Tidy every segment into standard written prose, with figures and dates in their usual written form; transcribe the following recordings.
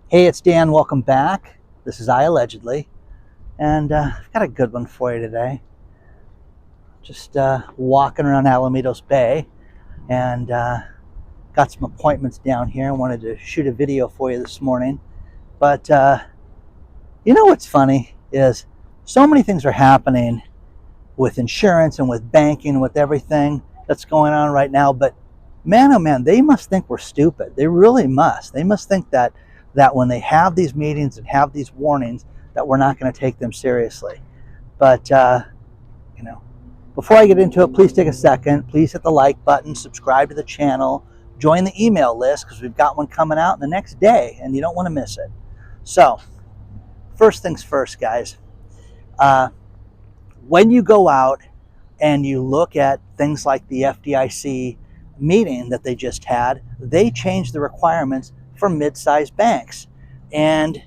Hey, it's Dan. Welcome back. This is iAllegedly, and I've got a good one for you today. Just walking around Alamitos Bay, and got some appointments down here. I wanted to shoot a video for you this morning, but you know what's funny is so many things are happening with insurance and with banking, with everything that's going on right now. But man, oh man, they must think we're stupid. They really must. They must think that when they have these meetings and have these warnings, that we're not going to take them seriously. But you know, before I get into it, please take a second. Please hit the like button, subscribe to the channel, join the email list because we've got one coming out the next day, and you don't want to miss it. So, first things first, guys. When you go out and you look at things like the FDIC meeting that they just had, they changed the requirements for mid-sized banks. And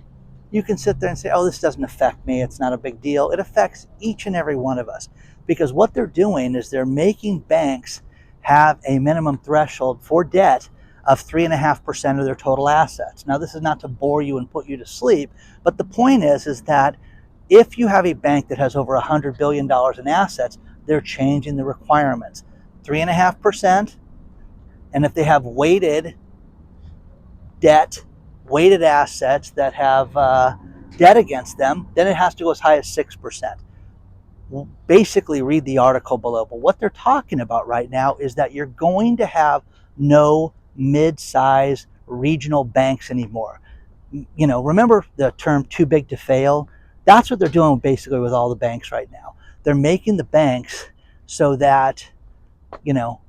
you can sit there and say, oh, this doesn't affect me. It's not a big deal. It affects each and every one of us, because what they're doing is they're making banks have a minimum threshold for debt of 3.5% of their total assets. Now, this is not to bore you and put you to sleep, but the point is that if you have a bank that has over $100 billion in assets, they're changing the requirements. 3.5%, and if they have weighted debt, weighted assets that have debt against them, then it has to go as high as 6%. Basically, read the article below. But what they're talking about right now is that you're going to have no mid-size regional banks anymore. You know, remember the term too big to fail? That's what they're doing basically with all the banks right now. They're making the banks so that, you know,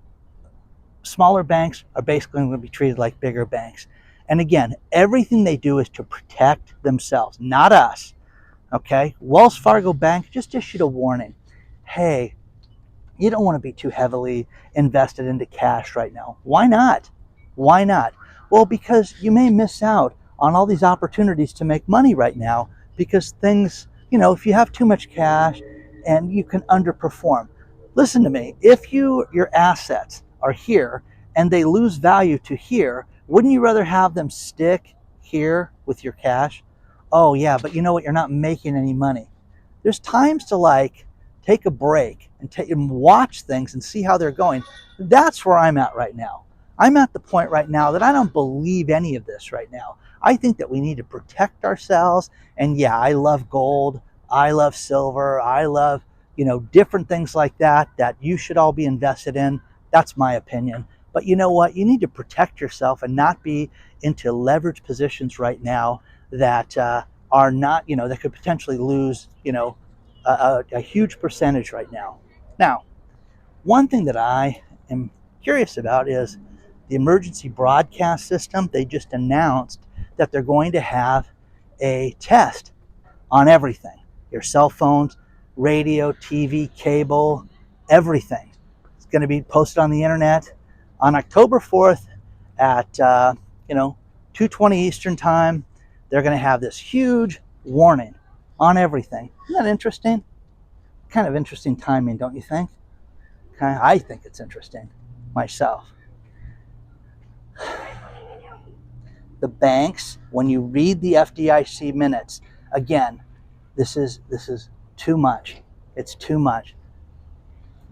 smaller banks are basically going to be treated like bigger banks. And again, everything they do is to protect themselves, not us. Okay? Wells Fargo Bank just issued a warning. Hey, you don't want to be too heavily invested into cash right now. Why not? Why not? Well, because you may miss out on all these opportunities to make money right now, because things, you know, if you have too much cash and you can underperform. Listen to me. If your assets are here and they lose value to here, wouldn't you rather have them stick here with your cash? Oh yeah, but you know what? You're not making any money. There's times to take a break and watch things and see how they're going. That's where I'm at right now. I'm at the point right now that I don't believe any of this right now. I think that we need to protect ourselves. And yeah, I love gold. I love silver. I love, you know, different things like that you should all be invested in. That's my opinion. But you know what? You need to protect yourself and not be into leverage positions right now that are not, you know, that could potentially lose, you know, a huge percentage right now. Now, one thing that I am curious about is the emergency broadcast system. They just announced that they're going to have a test on everything. Your cell phones, radio, TV, cable, everything. It's going to be posted on the internet on October 4th at 2:20 Eastern time. They're going to have this huge warning on everything. Isn't that interesting? Kind of interesting timing, don't you think? I think it's interesting myself. The banks, when you read the FDIC minutes, again, this is too much. It's too much.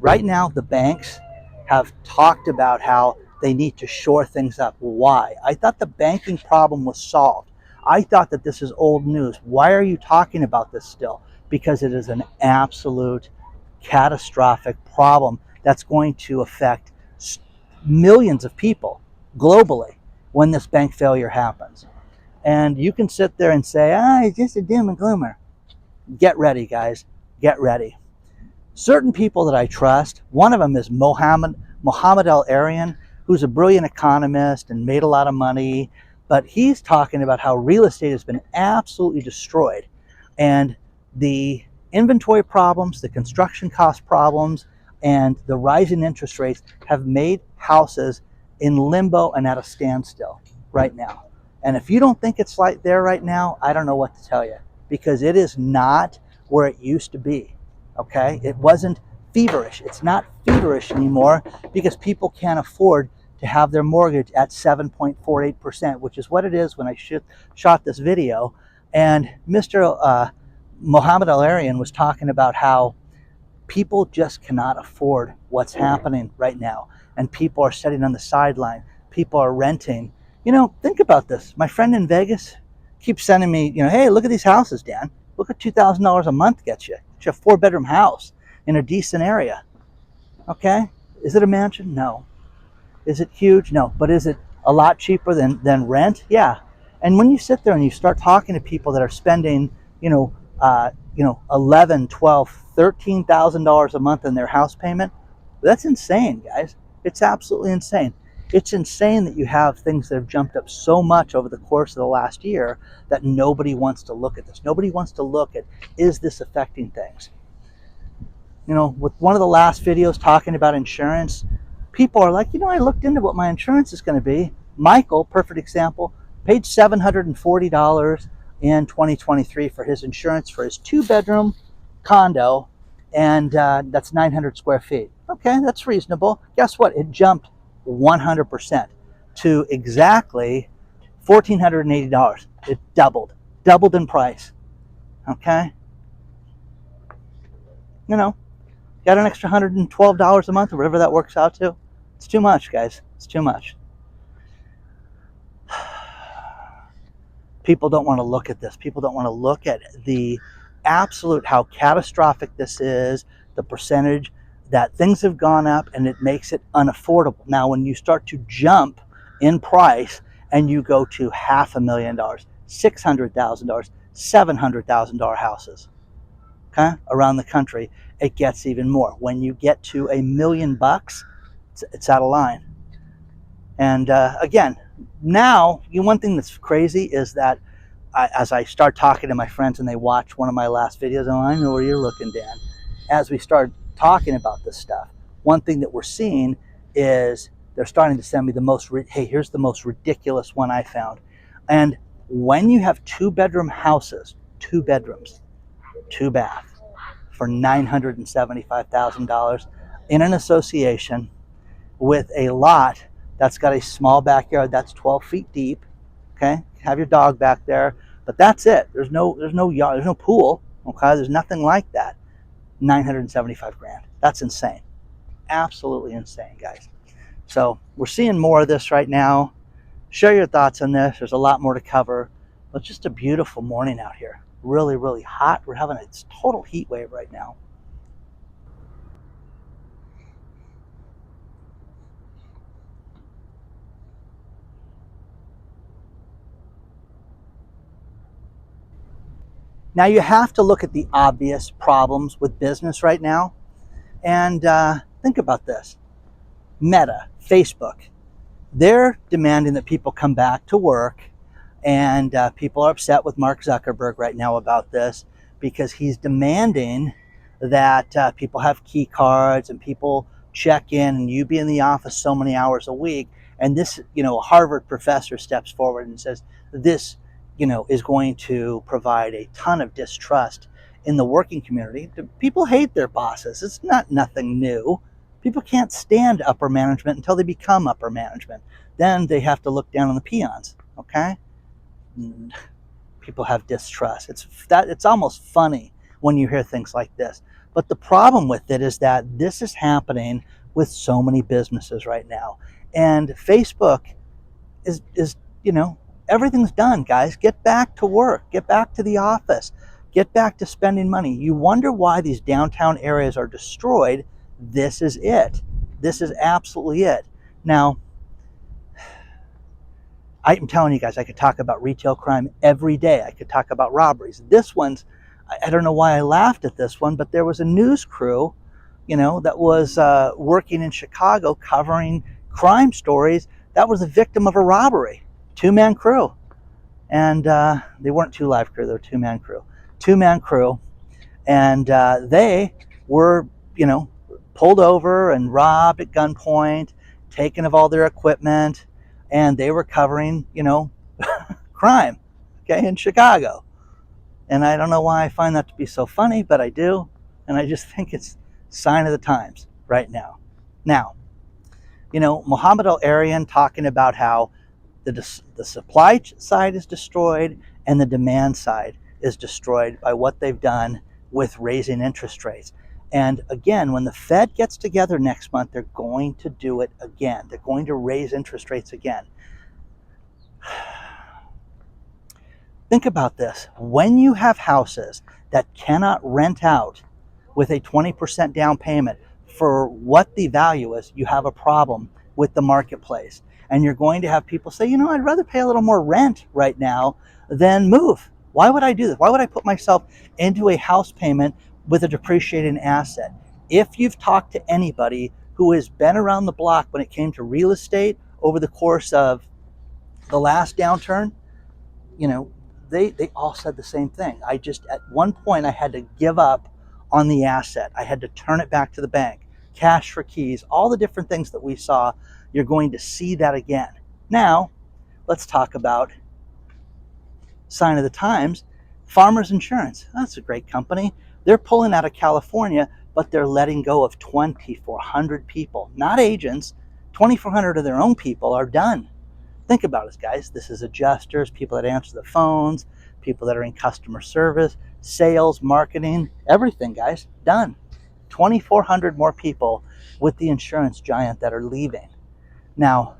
Right now, the banks have talked about how they need to shore things up. Why? I thought the banking problem was solved. I thought that this is old news. Why are you talking about this still? Because it is an absolute catastrophic problem that's going to affect millions of people globally when this bank failure happens. And you can sit there and say, it's just a doom and gloomer. Get ready, guys. Get ready. Certain people that I trust, one of them is Mohammed El-Arian, who's a brilliant economist and made a lot of money, but he's talking about how real estate has been absolutely destroyed. And the inventory problems, the construction cost problems, and the rising interest rates have made houses in limbo and at a standstill right now. And if you don't think it's like there right now, I don't know what to tell you, because it is not where it used to be. Okay? It wasn't feverish. It's not feverish anymore because people can't afford to have their mortgage at 7.48%, which is what it is when I shot this video. And Mr. Mohammed Al-Arian was talking about how people just cannot afford what's happening right now. And people are sitting on the sideline. People are renting. You know, think about this. My friend in Vegas keeps sending me, you know, hey, look at these houses, Dan. Look at $2,000 a month gets you. It's a 4-bedroom house in a decent area. Okay? Is it a mansion? No. Is it huge? No. But is it a lot cheaper than rent? Yeah. And when you sit there and you start talking to people that are spending, $11, $12, $13,000 a month in their house payment, that's insane, guys. It's absolutely insane. It's insane that you have things that have jumped up so much over the course of the last year that nobody wants to look at this. Nobody wants to look at, is this affecting things? You know, with one of the last videos talking about insurance, people are like, I looked into what my insurance is going to be. Michael, perfect example, paid $740 in 2023 for his insurance for his 2-bedroom condo, and that's 900 square feet. Okay, that's reasonable. Guess what? It jumped 100% to exactly $1,480. It doubled in price. Okay, got an extra $112 a month or whatever that works out to. It's too much, guys. It's too much. People don't want to look at this. People don't want to look at the absolute how catastrophic this is, the percentage that things have gone up, and it makes it unaffordable. Now, when you start to jump in price and you go to $500,000, $600,000, $700,000 houses, okay, around the country, it gets even more. When you get to $1 million, it's out of line. And again, now, one thing that's crazy is that as I start talking to my friends and they watch one of my last videos, I know where you're looking, Dan. As we start talking about this stuff, one thing that we're seeing is they're starting to send me hey, here's the most ridiculous one I found. And when you have 2-bedroom houses, 2 bedrooms, 2 bath, for $975,000 in an association with a lot that's got a small backyard that's 12 feet deep, okay? Have your dog back there, but that's it. There's no yard, there's no pool, okay? There's nothing like that. $975,000. That's insane. Absolutely insane, guys. So we're seeing more of this right now. Share your thoughts on this. There's a lot more to cover. But just a beautiful morning out here. Really, really hot. We're having a total heat wave right now. Now you have to look at the obvious problems with business right now. And think about this. Meta, Facebook, they're demanding that people come back to work. And people are upset with Mark Zuckerberg right now about this because he's demanding that people have key cards and people check in and you be in the office so many hours a week. And this, a Harvard professor steps forward and says this, is going to provide a ton of distrust in the working community. People hate their bosses. It's nothing new. People can't stand upper management until they become upper management. Then they have to look down on the peons, okay? People have distrust. It's almost funny when you hear things like this. But the problem with it is that this is happening with so many businesses right now. And Facebook is everything's done, guys. Get back to work. Get back to the office. Get back to spending money. You wonder why these downtown areas are destroyed. This is it. This is absolutely it. Now, I'm telling you guys, I could talk about retail crime every day. I could talk about robberies. This one's, I don't know why I laughed at this one, but there was a news crew, that was working in Chicago covering crime stories. That was a victim of a robbery. 2-man crew. And they weren't 2 live crew, they were 2-man crew. 2-man crew. And they were, pulled over and robbed at gunpoint, taken of all their equipment, and they were covering, crime, okay, in Chicago. And I don't know why I find that to be so funny, but I do. And I just think it's a sign of the times right now. Now, Muhammad Al-Arian talking about how the supply side is destroyed and the demand side is destroyed by what they've done with raising interest rates. And again, when the Fed gets together next month, they're going to do it again. They're going to raise interest rates again. Think about this. When you have houses that cannot rent out with a 20% down payment for what the value is, you have a problem with the marketplace. And you're going to have people say, I'd rather pay a little more rent right now than move. Why would I do this? Why would I put myself into a house payment with a depreciating asset? If you've talked to anybody who has been around the block when it came to real estate over the course of the last downturn, they all said the same thing. At one point, I had to give up on the asset. I had to turn it back to the bank, cash for keys, all the different things that we saw. You're going to see that again. Now, let's talk about sign of the times. Farmers Insurance. That's a great company. They're pulling out of California, but they're letting go of 2,400 people, not agents. 2,400 of their own people are done. Think about it, guys. This is adjusters, people that answer the phones, people that are in customer service, sales, marketing, everything, guys, done. 2,400 more people with the insurance giant that are leaving. Now,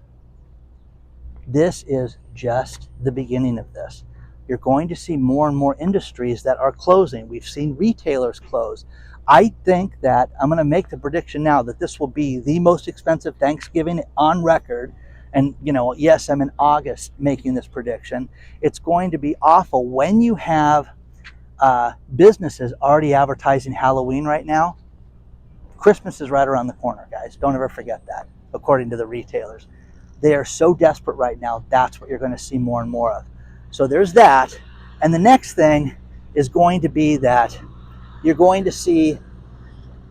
this is just the beginning of this. You're going to see more and more industries that are closing. We've seen retailers close. I think that I'm going to make the prediction now that this will be the most expensive Thanksgiving on record. And, yes, I'm in August making this prediction. It's going to be awful when you have businesses already advertising Halloween right now. Christmas is right around the corner, guys. Don't ever forget that, according to the retailers. They are so desperate right now. That's what you're going to see more and more of. So there's that. And the next thing is going to be that you're going to see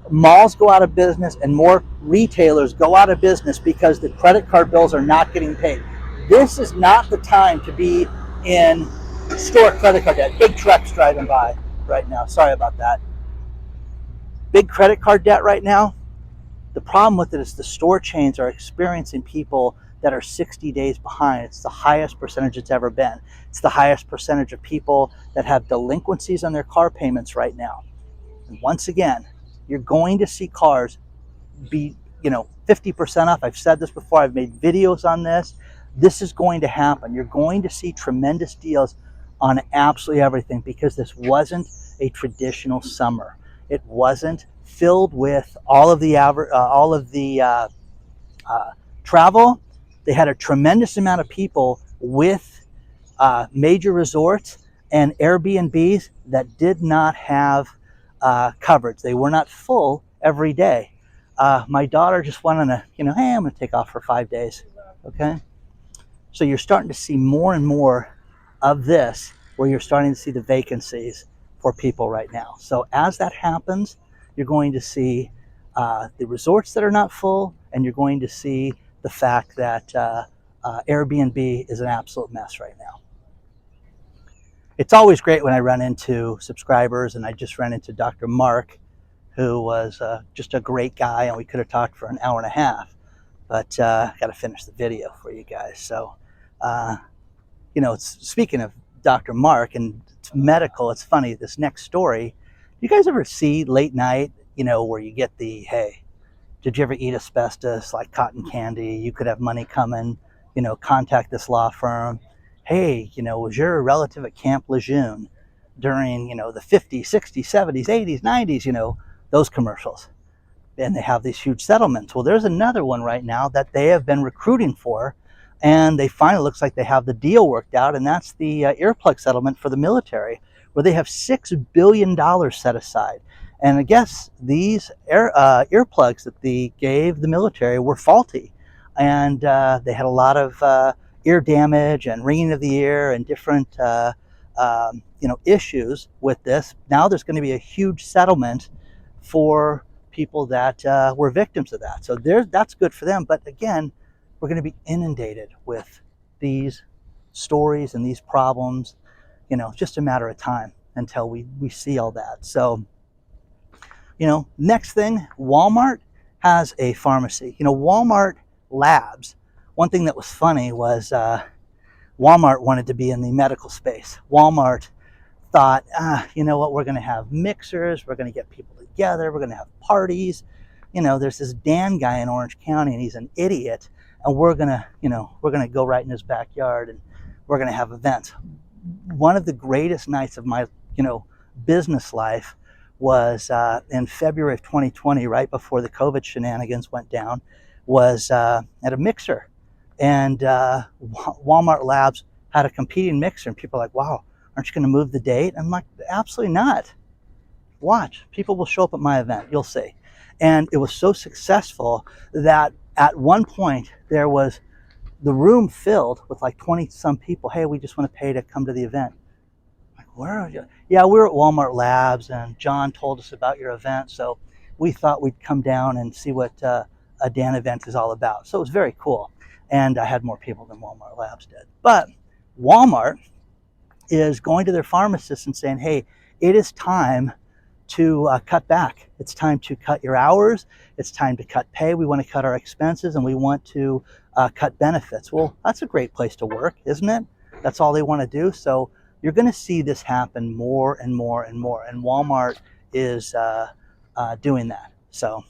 malls go out of business and more retailers go out of business because the credit card bills are not getting paid. This is not the time to be in store credit card debt. Big trucks driving by right now. Sorry about that. Big credit card debt right now. The problem with it is the store chains are experiencing people that are 60 days behind. It's the highest percentage it's ever been. It's the highest percentage of people that have delinquencies on their car payments right now. And once again, you're going to see cars be, 50% off. I've said this before. I've made videos on this. This is going to happen. You're going to see tremendous deals on absolutely everything because this wasn't a traditional summer. It wasn't filled with all of the travel. They had a tremendous amount of people with major resorts and Airbnbs that did not have coverage. They were not full every day. My daughter just went on hey, I'm going to take off for 5 days. Okay. So you're starting to see more and more of this where you're starting to see the vacancies for people right now. So as that happens, you're going to see the resorts that are not full, and you're going to see the fact that Airbnb is an absolute mess right now. It's always great when I run into subscribers, and I just ran into Dr. Mark, who was just a great guy, and we could have talked for an hour and a half, but I got to finish the video for you guys. So, speaking of Dr. Mark and it's medical, it's funny, this next story, you guys ever see late night, where you get hey, did you ever eat asbestos like cotton candy? You could have money coming, contact this law firm. Hey, was your relative at Camp Lejeune during, the 50s, 60s, 70s, 80s, 90s, those commercials. And they have these huge settlements. Well, there's another one right now that they have been recruiting for, and they finally looks like they have the deal worked out, and that's the Earplug Settlement for the military, where they have $6 billion set aside. And I guess these earplugs that they gave the military were faulty, and they had a lot of ear damage and ringing of the ear and different issues with this. Now there's going to be a huge settlement for people that were victims of that. So that's good for them. But again, we're going to be inundated with these stories and these problems. It's just a matter of time until we see all that. So, next thing, Walmart has a pharmacy. Walmart labs. One thing that was funny was Walmart wanted to be in the medical space. Walmart thought, you know what, we're going to have mixers, we're going to get people together, we're going to have parties. You know, there's this Dan guy in Orange County and he's an idiot, and we're going to go right in his backyard and we're going to have events. One of the greatest nights of my, business life was in February of 2020, right before the COVID shenanigans went down, was at a mixer. And Walmart Labs had a competing mixer, and people are like, wow, aren't you going to move the date? I'm like, absolutely not. Watch, people will show up at my event, you'll see. And it was so successful that at one point there was the room filled with like 20 some people. Hey, we just want to pay to come to the event. Like, where are you? Yeah, we're at Walmart Labs and John told us about your event, so we thought we'd come down and see what a Dan event is all about. So it was very cool. And I had more people than Walmart Labs did. But Walmart is going to their pharmacists and saying, hey, it is time to cut back. It's time to cut your hours. It's time to cut pay. We want to cut our expenses and we want to cut benefits. Well, that's a great place to work, isn't it? That's all they want to do. So you're going to see this happen more and more and more. And Walmart is doing that. So,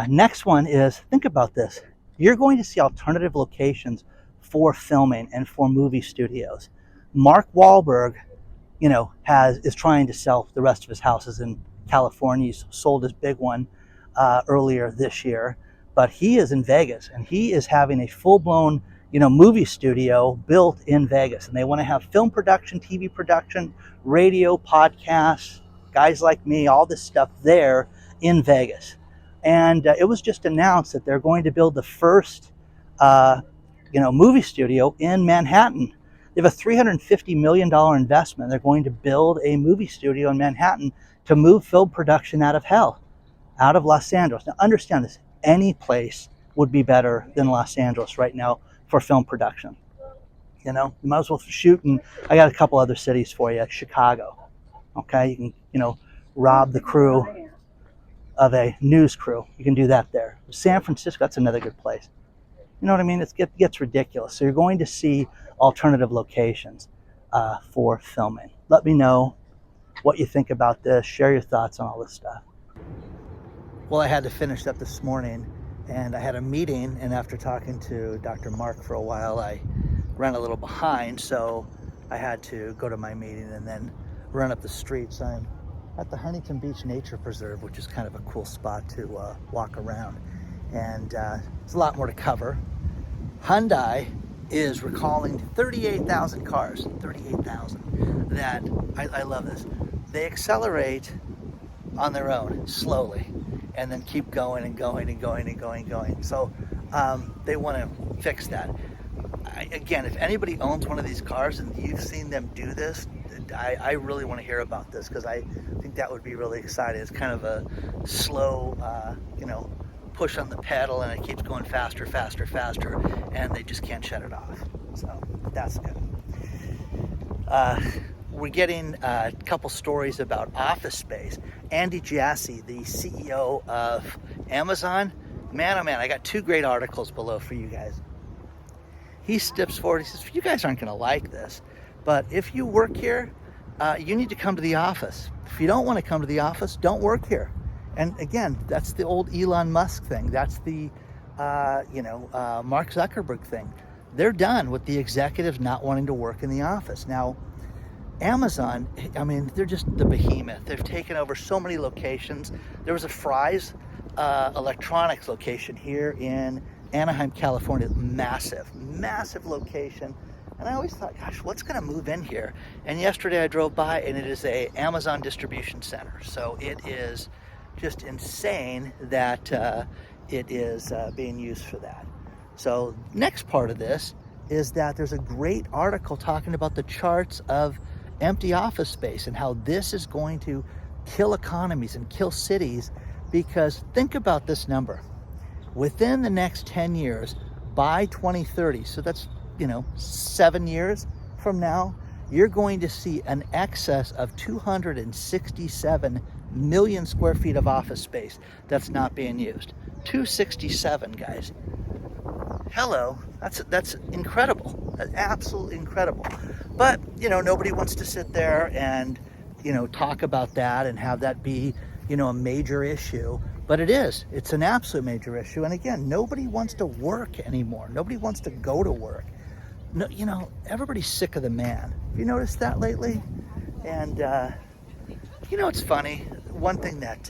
next one is, think about this. You're going to see alternative locations for filming and for movie studios. Mark Wahlberg, is trying to sell the rest of his houses in California. He's sold his big one earlier this year, but he is in Vegas and he is having a full-blown, movie studio built in Vegas. And they want to have film production, TV production, radio, podcasts, guys like me, all this stuff there in Vegas. And it was just announced that they're going to build the first, movie studio in Manhattan. They have a $350 million investment. They're going to build a movie studio in Manhattan to move film production out of hell, out of Los Angeles. Now, understand this. Any place would be better than Los Angeles right now for film production. You might as well shoot in, I got a couple other cities for you. Chicago. Okay, you can, rob the crew of a news crew. You can do that there. San Francisco, that's another good place. You know what I mean? It gets ridiculous. So you're going to see alternative locations for filming. Let me know what you think about this. Share your thoughts on all this stuff. Well, I had to finish up this morning and I had a meeting, and after talking to Dr. Mark for a while, I ran a little behind, so I had to go to my meeting and then run up the streets. I'm at the Huntington Beach Nature Preserve, which is kind of a cool spot to walk around. And there's a lot more to cover. Hyundai is recalling 38,000 cars, 38,000, that, I love this. They accelerate on their own, slowly, and then keep going and going and going and going and going. So they want to fix that. Again, if anybody owns one of these cars and you've seen them do this, I really want to hear about this, because I think that would be really exciting. It's kind of a slow, push on the pedal, and it keeps going faster, faster, faster, and they just can't shut it off. So that's good. We're getting a couple stories about office space. Andy Jassy, the CEO of Amazon, man, oh man, I got two great articles below for you guys. He steps forward, he says, you guys aren't going to like this, but if you work here, you need to come to the office. If you don't want to come to the office, don't work here. And again, that's the old Elon Musk thing. That's the, Mark Zuckerberg thing. They're done with the executives not wanting to work in the office. Now, Amazon, they're just the behemoth. They've taken over so many locations. There was a Fry's electronics location here in Anaheim, California. Massive, massive location. And I always thought, gosh, what's going to move in here? And yesterday I drove by and it is a Amazon distribution center. So it is just insane that it is being used for that. So next part of this is that there's a great article talking about the charts of empty office space and how this is going to kill economies and kill cities, because think about this number. Within the next 10 years, by 2030, so that's 7 years from now, you're going to see an excess of 267 million square feet of office space that's not being used. 267, guys. Hello, that's incredible. That's absolutely incredible. But, you know, nobody wants to sit there and, you know, talk about that and have that be, you know, a major issue. But it is. It's an absolute major issue. And again, nobody wants to work anymore. Nobody wants to go to work. No, you know, everybody's sick of the man. Have you noticed that lately? And, you know, it's funny. One thing that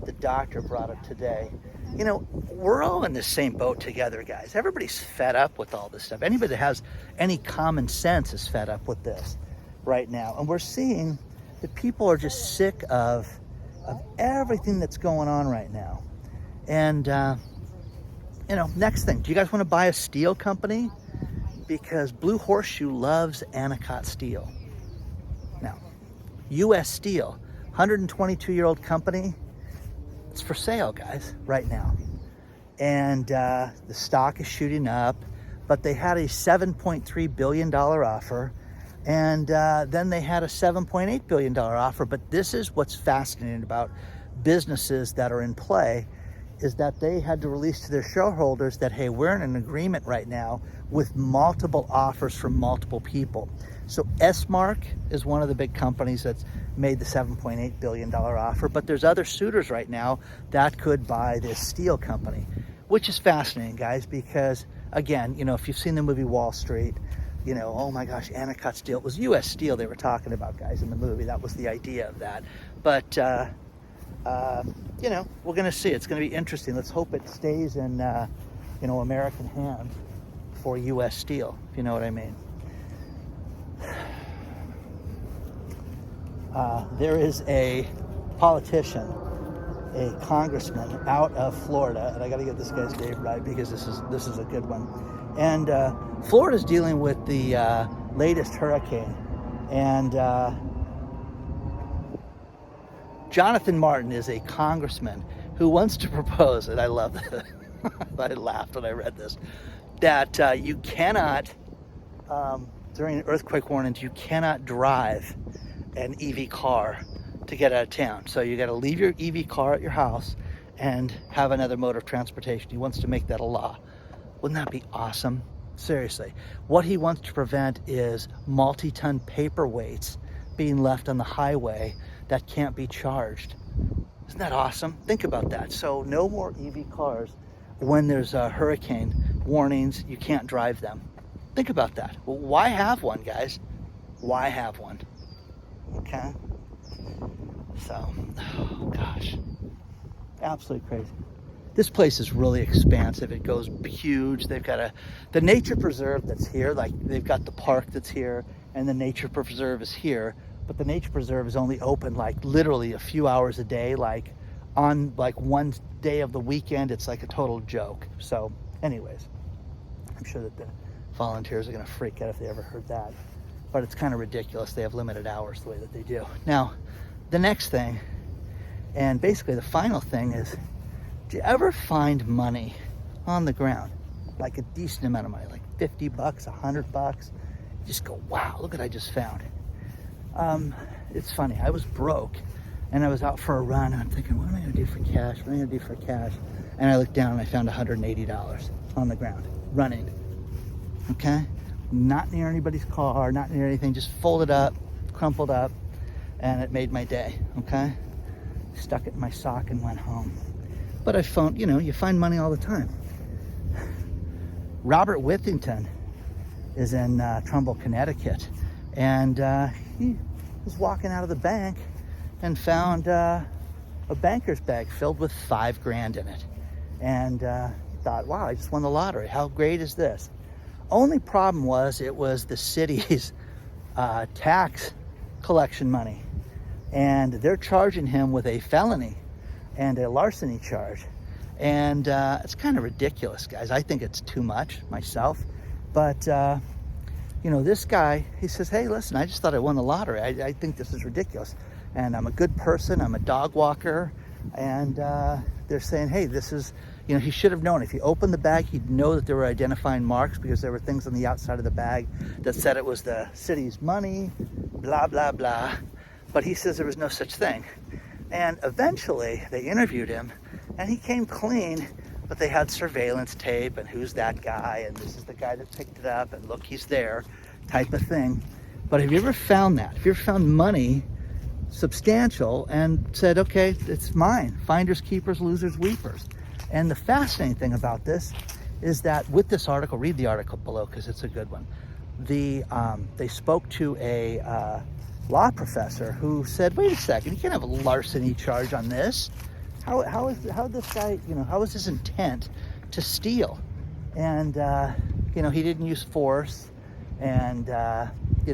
the doctor brought up today, you know, we're all in the same boat together, guys. Everybody's fed up with all this stuff. Anybody that has any common sense is fed up with this right now. And we're seeing that people are just sick of everything that's going on right now. And, you know, next thing, do you guys want to buy a steel company? Because Blue Horseshoe loves Anacott Steel. Now, U.S. Steel, 122-year-old company, it's for sale, guys, right now. And the stock is shooting up, but they had a $7.3 billion offer, and then they had a $7.8 billion offer. But this is what's fascinating about businesses that are in play, is that they had to release to their shareholders that, hey, we're in an agreement right now with multiple offers from multiple people. So S-Mark is one of the big companies that's made the $7.8 billion offer, but there's other suitors right now that could buy this steel company, which is fascinating, guys, because again, you know, if you've seen the movie Wall Street, you know, oh my gosh, Anacott Steel, it was U.S. Steel they were talking about, guys, in the movie. That was the idea of that. But, you know, we're going to see. It's going to be interesting. Let's hope it stays in, you know, American hands for U.S. Steel, if you know what I mean. There is a politician, a congressman out of Florida, and I got to get this guy's name right because this is a good one. And Florida's dealing with the latest hurricane, and Jonathan Martin is a congressman who wants to propose, and I love this. I laughed when I read this, that you cannot, during earthquake warnings, you cannot drive an EV car to get out of town. So you got to leave your EV car at your house and have another mode of transportation. He wants to make that a law. Wouldn't that be awesome? Seriously. What he wants to prevent is multi-ton paperweights being left on the highway that can't be charged. Isn't that awesome? Think about that. So no more EV cars when there's a hurricane warnings, you can't drive them. Think about that. Well, why have one, guys? Why have one? Okay. So, oh gosh, absolutely crazy. This place is really expansive. It goes huge. They've got the nature preserve that's here. Like, they've got the park that's here, and the nature preserve is here. But the nature preserve is only open like literally a few hours a day. Like on like one day of the weekend, it's like a total joke. So, anyways, I'm sure that the volunteers are going to freak out if they ever heard that. But it's kind of ridiculous. They have limited hours the way that they do. Now, the next thing, and basically the final thing is, do you ever find money on the ground? Like a decent amount of money, like 50 bucks, 100 bucks. You just go, wow, look what I just found. It's funny. I was broke and I was out for a run and I'm thinking, what am I going to do for cash? What am I going to do for cash? And I looked down and I found $180 on the ground, running. Okay? Not near anybody's car, not near anything, just folded up, crumpled up, and it made my day, okay? Stuck it in my sock and went home. But I found, you know, you find money all the time. Robert Withington is in Trumbull, Connecticut, and he was walking out of the bank and found a banker's bag filled with $5,000 in it. And thought, wow, I just won the lottery. How great is this? Only problem was it was the city's tax collection money, and they're charging him with a felony and a larceny charge, and it's kind of ridiculous, guys. I think it's too much myself, but you know, this guy, he says, hey, listen, I just thought I won the lottery. I think this is ridiculous, and I'm a good person, I'm a dog walker, and they're saying, hey, this is, you know, he should have known. If he opened the bag, he'd know that there were identifying marks because there were things on the outside of the bag that said it was the city's money, blah, blah, blah. But he says there was no such thing. And eventually they interviewed him and he came clean, but they had surveillance tape and who's that guy and this is the guy that picked it up and look, he's there type of thing. But have you ever found that? Have you ever found money substantial and said, okay, it's mine? Finders, keepers, losers, weepers. And the fascinating thing about this is that with this article, read the article below because it's a good one. They spoke to a law professor who said, wait a second, you can't have a larceny charge on this. How is this guy, how is his intent to steal? And, he didn't use force and, he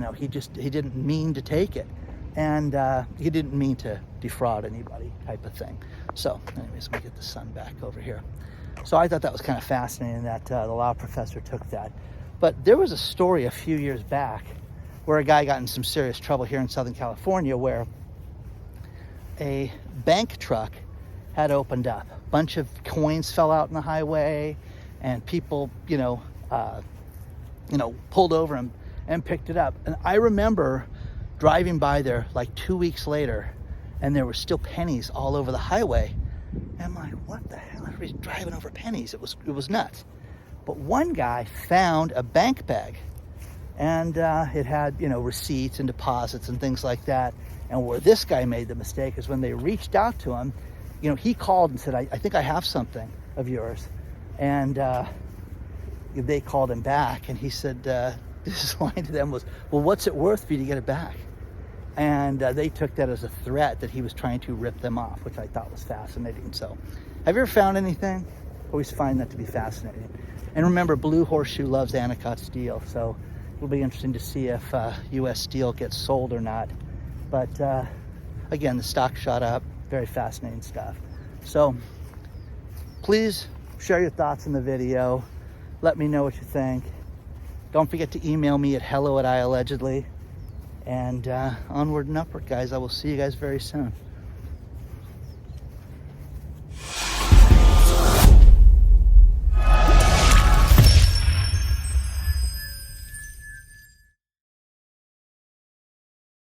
didn't mean to take it. And he didn't mean to defraud anybody type of thing. So anyways, let me get the sun back over here. So I thought that was kind of fascinating that the law professor took that. But there was a story a few years back where a guy got in some serious trouble here in Southern California where a bank truck had opened up. A bunch of coins fell out in the highway and people, pulled over and picked it up. And I remember driving by there like 2 weeks later and there were still pennies all over the highway. And I'm like, what the hell? Everybody's driving over pennies. It was nuts. But one guy found a bank bag and it had, receipts and deposits and things like that. And where this guy made the mistake is when they reached out to him, he called and said, I think I have something of yours. And they called him back and he said, his line to them was, well, what's it worth for you to get it back? And they took that as a threat that he was trying to rip them off, which I thought was fascinating. So have you ever found anything? Always find that to be fascinating. And remember, Blue Horseshoe loves Anacott steel. So it'll be interesting to see if U.S. steel gets sold or not. But again, the stock shot up. Very fascinating stuff. So please share your thoughts in the video. Let me know what you think. Don't forget to email me at hello@iAllegedly. And onward and upward, guys. I will see you guys very soon.